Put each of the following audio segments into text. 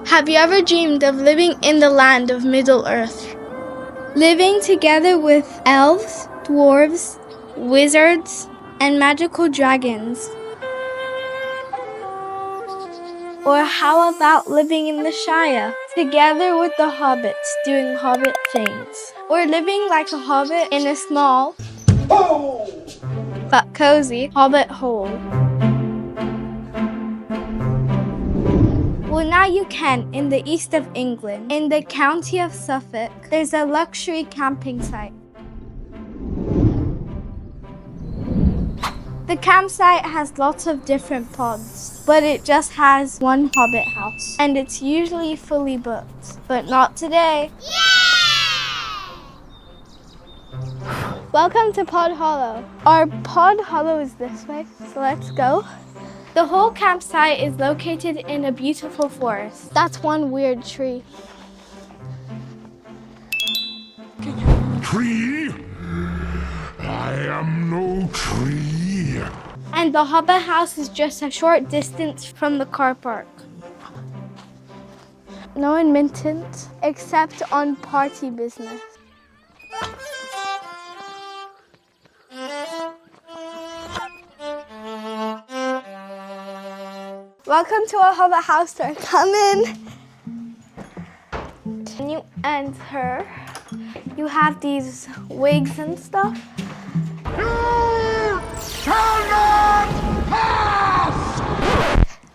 Have you ever dreamed of living in the land of Middle-earth? Living together with elves, dwarves, wizards, and magical dragons? Or how about living in the Shire, together with the hobbits doing hobbit things? Or living like a hobbit in a small, but cozy hobbit hole? Well, now you can in the east of England, in the county of Suffolk. There's a luxury camping site. The campsite has lots of different pods, but it just has one hobbit house, and it's usually fully booked, but not today. Yeah! Welcome to Pod Hollow. Our Pod Hollow is this way, so let's go. The whole campsite is located in a beautiful forest. That's one weird tree. Tree? I am no tree. And the hobbit house is just a short distance from the car park. No admittance, except on party business. Welcome to our hobbit house tour. Come in. When you enter, you have these wigs and stuff.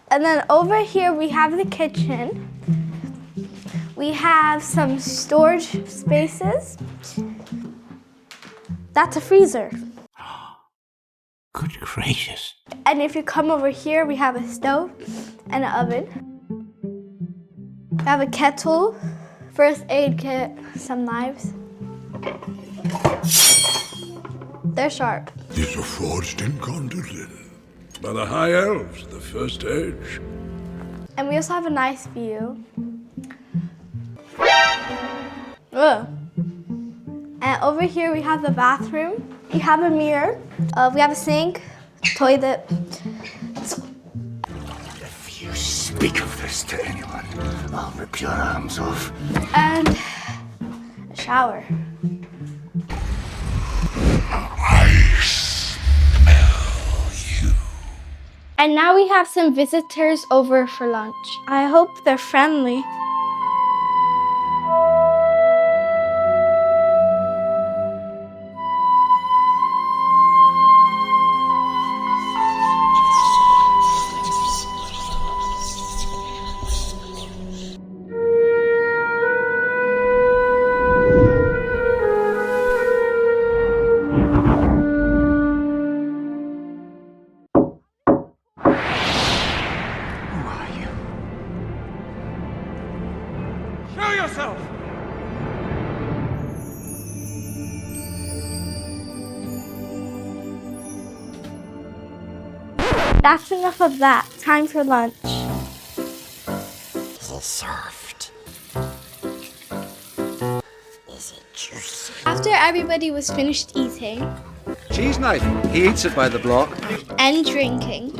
And then over here we have the kitchen. We have some storage spaces. That's a freezer. Good gracious. And if you come over here, we have a stove and an oven. We have a kettle, first aid kit, some knives. They're sharp. These are forged in Gondolin by the High Elves, the First Age. And we also have a nice view. Ugh. And over here we have the bathroom. We have a mirror. We have a sink, toilet. If you speak of this to anyone, I'll rip your arms off. And a shower. I smell you. And now we have some visitors over for lunch. I hope they're friendly. Show yourself! That's enough of that. Time for lunch. Is it soft? Is it juicy? After everybody was finished eating Cheese knife. He eats it by the block. and drinking,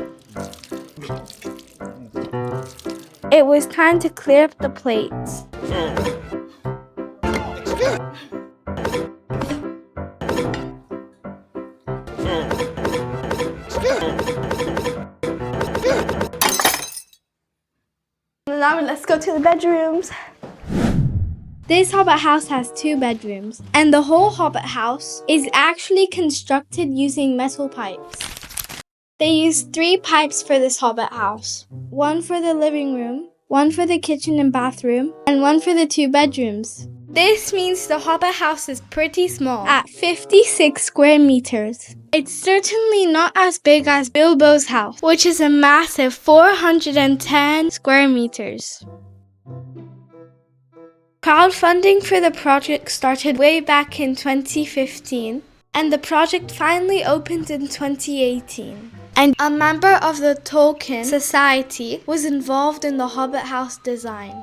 it was time to clear up the plates. Now let's go to the bedrooms. This hobbit house has 2 bedrooms, and the whole hobbit house is actually constructed using metal pipes. They used 3 pipes for this hobbit house. 1 for the living room, 1 for the kitchen and bathroom, and 1 for the 2 bedrooms. This means the hobbit house is pretty small, at 56 square meters. It's certainly not as big as Bilbo's house, which is a massive 410 square meters. Crowdfunding for the project started way back in 2015, and the project finally opened in 2018. And a member of the Tolkien Society was involved in the hobbit house design.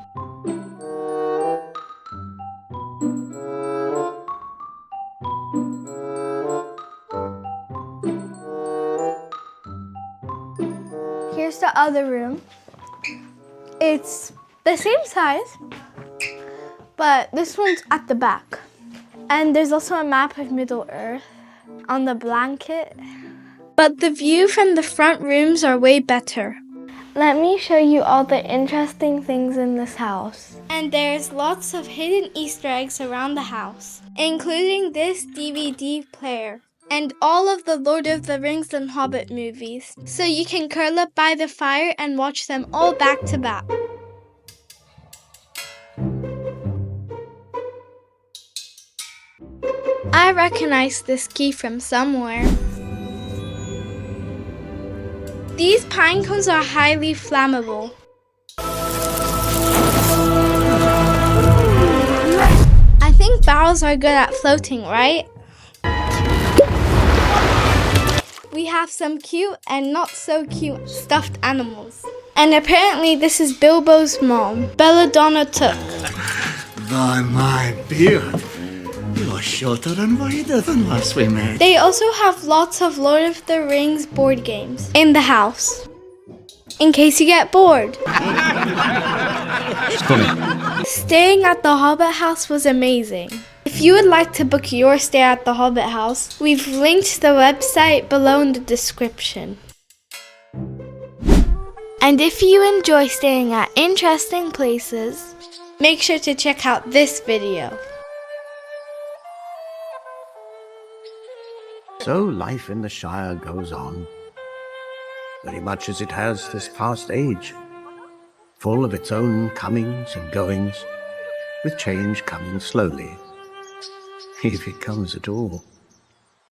Here's the other room. It's the same size, but this one's at the back. And there's also a map of Middle Earth on the blanket. But the view from the front rooms are way better. Let me show you all the interesting things in this house. And there's lots of hidden Easter eggs around the house, including this DVD player and all of the Lord of the Rings and Hobbit movies. So you can curl up by the fire and watch them all back to back. I recognize this key from somewhere. These pine cones are highly flammable. I think barrels are good at floating, right? We have some cute and not so cute stuffed animals. And apparently this is Bilbo's mom, Belladonna Took. By my beard, you're shorter and wider than last we met. They also have lots of Lord of the Rings board games in the house, in case you get bored. Staying at the Hobbit house was amazing. If you would like to book your stay at the Hobbit house, we've linked the website below in the description. And if you enjoy staying at interesting places, make sure to check out this video. So life in the Shire goes on, very much as it has this past age, full of its own comings and goings, with change coming slowly, if it comes at all.